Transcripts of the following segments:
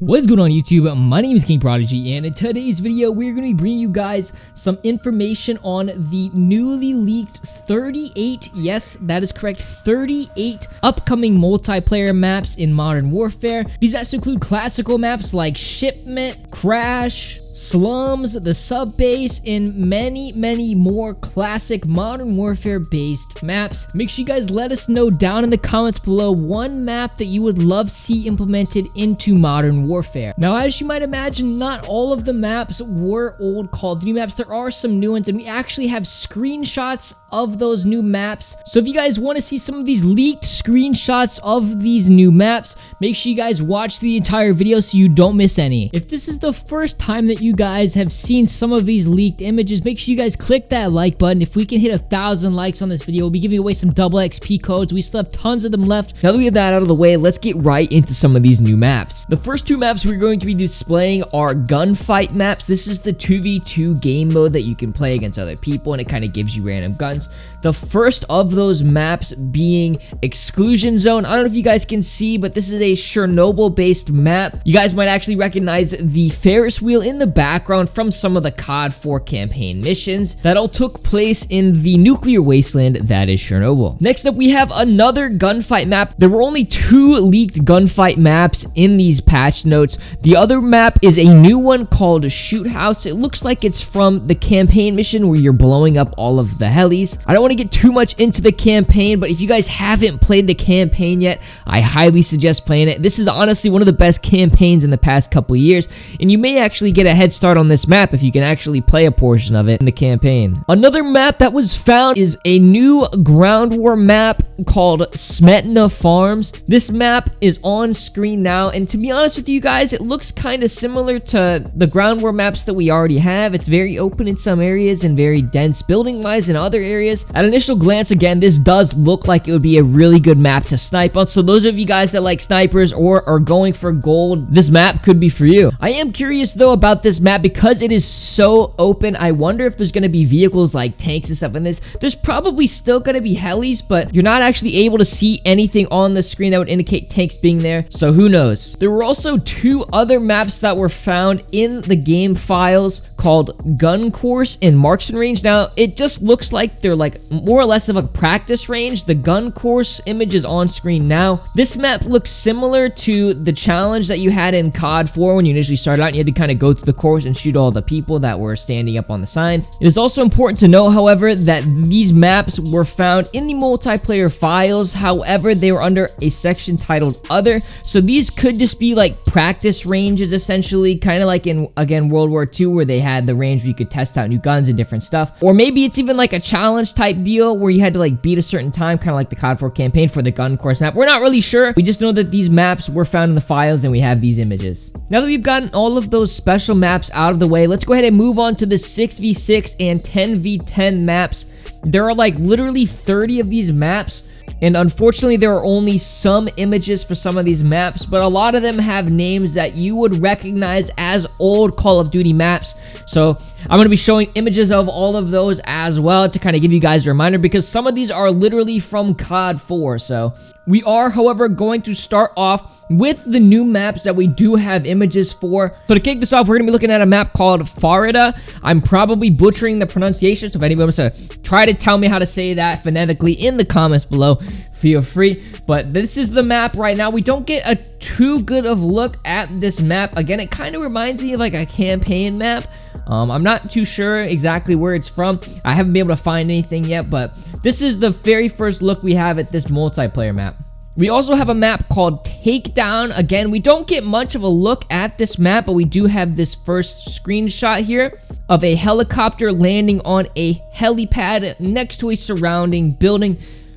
What's going on YouTube? My name is KingProdigy, and in today's video we're going to be bringing you guys some information on the newly leaked 38, yes that is correct, 38 upcoming multiplayer maps in Modern Warfare. These maps include classical maps like Shipment, Crash, Slums, the Sub Base, and many more classic Modern Warfare based maps. Make sure you guys let us know down in the comments below one map that you would love to see implemented into Modern Warfare. Now, as you might imagine, not all of the maps were old Call of Duty maps. There are some new ones, and we actually have screenshots of those new maps. So if you guys want to see some of these leaked screenshots of these new maps, make sure you guys watch the entire video so you don't miss any. If this is the first time that you guys have seen some of these leaked images, make sure you guys click that like button. If we can hit 1,000 likes on this video, we'll be giving away some double XP codes. We still have tons of them left. Now that we have that out of the way, let's get right into some of these new maps. The first two maps we're going to be displaying are gunfight maps. This is the 2v2 game mode that you can play against other people, and it kind of gives you random guns. The first of those maps being Exclusion Zone. I don't know if you guys can see, but this is a Chernobyl based map. You guys might actually recognize the Ferris wheel in the background from some of the COD 4 campaign missions that all took place in the nuclear wasteland that is Chernobyl. Next up, we have another gunfight map. There were only 2 leaked gunfight maps in these patch notes. The other map is a new one called Shoot House. It looks like it's from the campaign mission where you're blowing up all of the helis. I don't want to get too much into the campaign, but if you guys haven't played the campaign yet, I highly suggest playing it. This is honestly one of the best campaigns in the past couple years, and you may actually get a head start on this map if you can actually play a portion of it in the campaign. Another map that was found is a new ground war map called Smetna Farms. This map is on screen now, and to be honest with you guys, it looks kind of similar to the ground war maps that we already have. It's very open in some areas and very dense building wise in other areas. At initial glance, again, this does look like it would be a really good map to snipe on, so those of you guys that like snipers or are going for gold, this map could be for you. I am curious though about this map because it is so open. I wonder if there's going to be vehicles like tanks and stuff in this. There's probably still going to be helis, but you're not actually able to see anything on the screen that would indicate tanks being there, so who knows. There were also 2 other maps that were found in the game files called Gun Course and Marksman Range. Now, it just looks like they're like more or less of a practice range. The Gun Course image is on screen now. This map looks similar to the challenge that you had in COD 4 when you initially started out and you had to kind of go through the course and shoot all the people that were standing up on the signs. It is also important to know, however, that these maps were found in the multiplayer files. However, they were under a section titled Other, so these could just be like practice ranges essentially, kind of like in, again, World War II where they had the range where you could test out new guns and different stuff. Or maybe it's even like a challenge type deal where you had to like beat a certain time, kind of like the COD 4 campaign for the Gun Course map. We're not really sure. We just know that these maps were found in the files and we have these images. Now that we've gotten all of those special maps out of the way, let's go ahead and move on to the 6v6 and 10v10 maps. There are like literally 30 of these maps, and unfortunately there are only some images for some of these maps, but a lot of them have names that you would recognize as old Call of Duty maps. So I'm going to be showing images of all of those as well to kind of give you guys a reminder, because some of these are literally from COD 4. So we are, however, going to start off with the new maps that we do have images for. So to kick this off, we're going to be looking at a map called Farida. I'm probably butchering the pronunciation, so if anybody wants to try to tell me how to say that phonetically in the comments below, feel free. But this is the map right now. We don't get a too good of look at this map. Again, it kind of reminds me of like a campaign map. I'm not too sure exactly where it's from. I haven't been able to find anything yet, but this is the very first look we have at this multiplayer map. We also have a map called Takedown. Again, we don't get much of a look at this map, but we do have this first screenshot here of a helicopter landing on a helipad next to a surrounding building.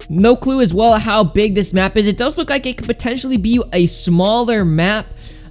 No clue as well how big this map is. It does look like it could potentially be a smaller map.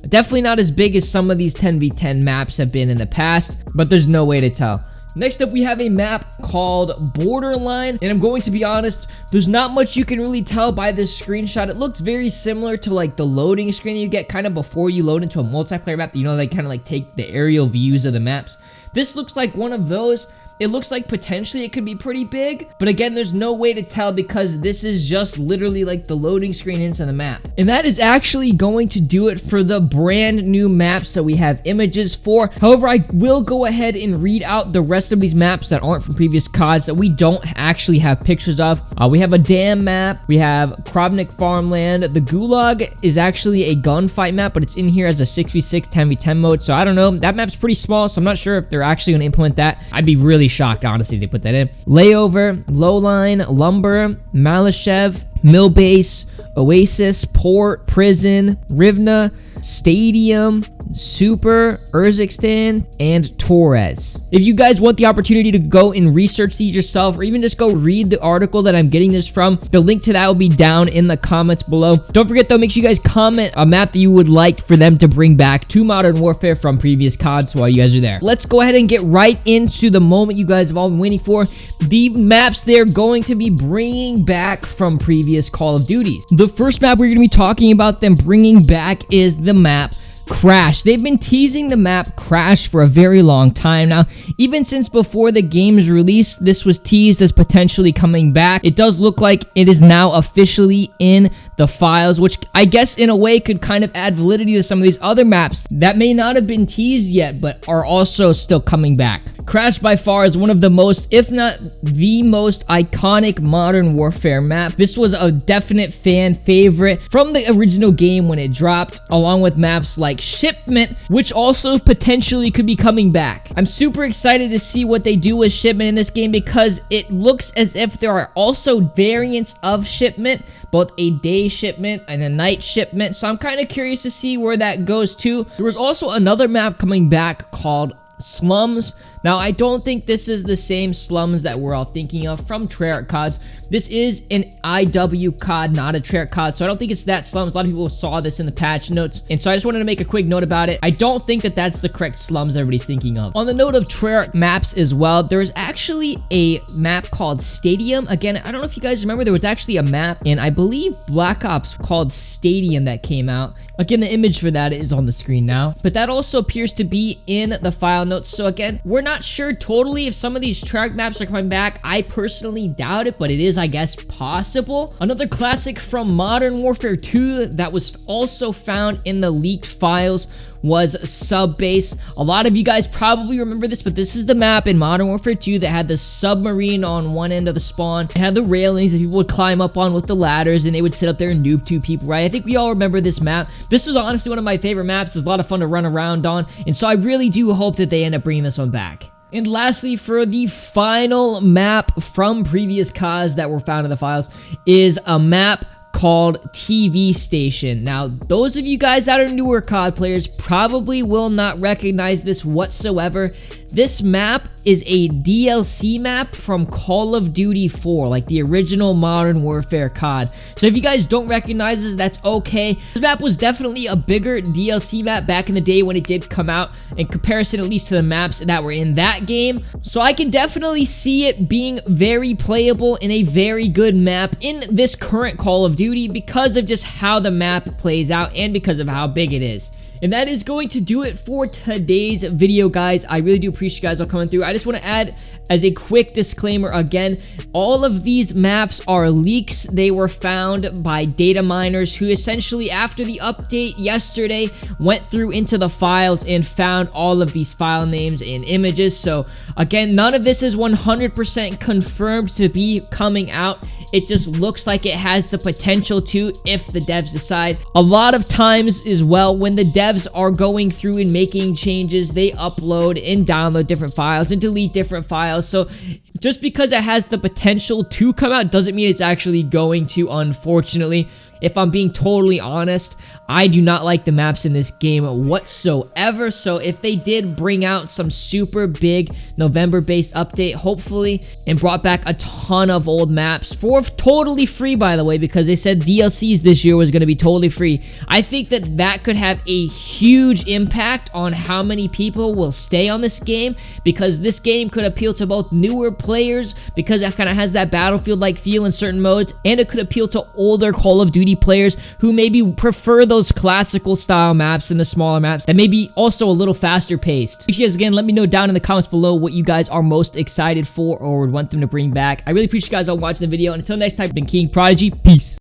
Definitely not as big as some of these 10v10 maps have been in the past, but there's no way to tell. Next up, we have a map called Borderline, and I'm going to be honest, there's not much you can really tell by this screenshot. It looks very similar to like the loading screen you get kind of before you load into a multiplayer map. You know, they kind of like take the aerial views of the maps. This looks like one of those. it looks like potentially it could be pretty big, but again, there's no way to tell because this is just literally like the loading screen into the map. And that is actually going to do it for the brand new maps that we have images for. However, I will go ahead and read out the rest of these maps that aren't from previous CODs that we don't actually have pictures of. We have a dam map, we have Krovnik farmland, the Gulag is actually a gunfight map, but it's in here as a 6v6 10v10 mode, so I don't know, that map's pretty small, so I'm not sure if they're actually going to implement that. I'd be really shocked, honestly, if they put that in. Layover, Lowline, Lumber, Malashev, Millbase, Oasis, Port, Prison, Rivna, Stadium, Super, Urzikstan, and Torres. If you guys want the opportunity to go and research these yourself, or even just go read the article that I'm getting this from, the link to that will be down in the comments below. Don't forget though, make sure you guys comment a map that you would like for them to bring back to Modern Warfare from previous CODs while you guys are there. Let's go ahead and get right into the moment you guys have all been waiting for. The maps they're going to be bringing back from previous Call of Duties. The first map we're going to be talking about them bringing back is the map Crash. They've been teasing the map Crash for a very long time now. Even since before the game's release, this was teased as potentially coming back. It does look like it is now officially in the files, which I guess in a way could kind of add validity to some of these other maps that may not have been teased yet, but are also still coming back. Crash by far is one of the most, if not the most iconic Modern Warfare map. This was a definite fan favorite from the original game when it dropped, along with maps like Shipment, which also potentially could be coming back. I'm super excited to see what they do with Shipment in this game because it looks as if there are also variants of Shipment, both a day shipment and a night shipment, so I'm kind of curious to see where that goes to. There was also another map coming back called Slums. Now, I don't think this is the same Slums that we're all thinking of from Treyarch CODs. This is an IW COD, not a Treyarch COD, so I don't think it's that Slums. A lot of people saw this in the patch notes, and so I just wanted to make a quick note about it. I don't think that that's the correct Slums everybody's thinking of. On the note of Treyarch maps as well, there's actually a map called Stadium. Again, I don't know if you guys remember, there was actually a map in, I believe, Black Ops called Stadium that came out. Again, the image for that is on the screen now, but that also appears to be in the file notes. So again, we're not sure totally if some of these Treyarch maps are coming back. I personally doubt it, but it is, I guess, possible. Another classic from Modern Warfare 2 that was also found in the leaked files was Subbase. A lot of you guys probably remember this, but this is the map in Modern Warfare 2 that had the submarine on one end of the spawn. It had the railings that people would climb up on with the ladders, and they would sit up there and noob two people, right? I think we all remember this map. This was honestly one of my favorite maps. It was a lot of fun to run around on, and so I really do hope that they end up bringing this one back. And lastly, for the final map from previous CODs that were found in the files is a map called TV Station. Now, those of you guys that are newer COD players probably will not recognize this whatsoever. This map is a DLC map from Call of Duty 4, like the original Modern Warfare COD. So if you guys don't recognize this, that's okay. This map was definitely a bigger DLC map back in the day when it did come out, in comparison at least to the maps that were in that game. So I can definitely see it being very playable in a very good map in this current Call of Duty because of just how the map plays out and because of how big it is. And that is going to do it for today's video, guys. I really do appreciate you guys all coming through. I just want to add as a quick disclaimer again, all of these maps are leaks. They were found by Dataminers, who essentially after the update yesterday went through into the files and found all of these file names and images. So again, none of this is 100% confirmed to be coming out. It just looks like it has the potential to if the devs decide. A lot of times as well, when the devs are going through and making changes, they upload and download different files and delete different files. So just because it has the potential to come out doesn't mean it's actually going to, unfortunately. If I'm being totally honest, I do not like the maps in this game whatsoever. So if they did bring out some super big November-based update, hopefully, and brought back a ton of old maps for totally free, by the way, because they said DLCs this year was going to be totally free, I think that that could have a huge impact on how many people will stay on this game, because this game could appeal to both newer players, because it kind of has that Battlefield-like feel in certain modes, and it could appeal to older Call of Duty Duty players who maybe prefer those classical style maps and the smaller maps that may be also a little faster paced. Make sure you guys, again, let me know down in the comments below what you guys are most excited for or would want them to bring back. I really appreciate you guys all watching the video, and until next time, I've been KingProdigy. Peace.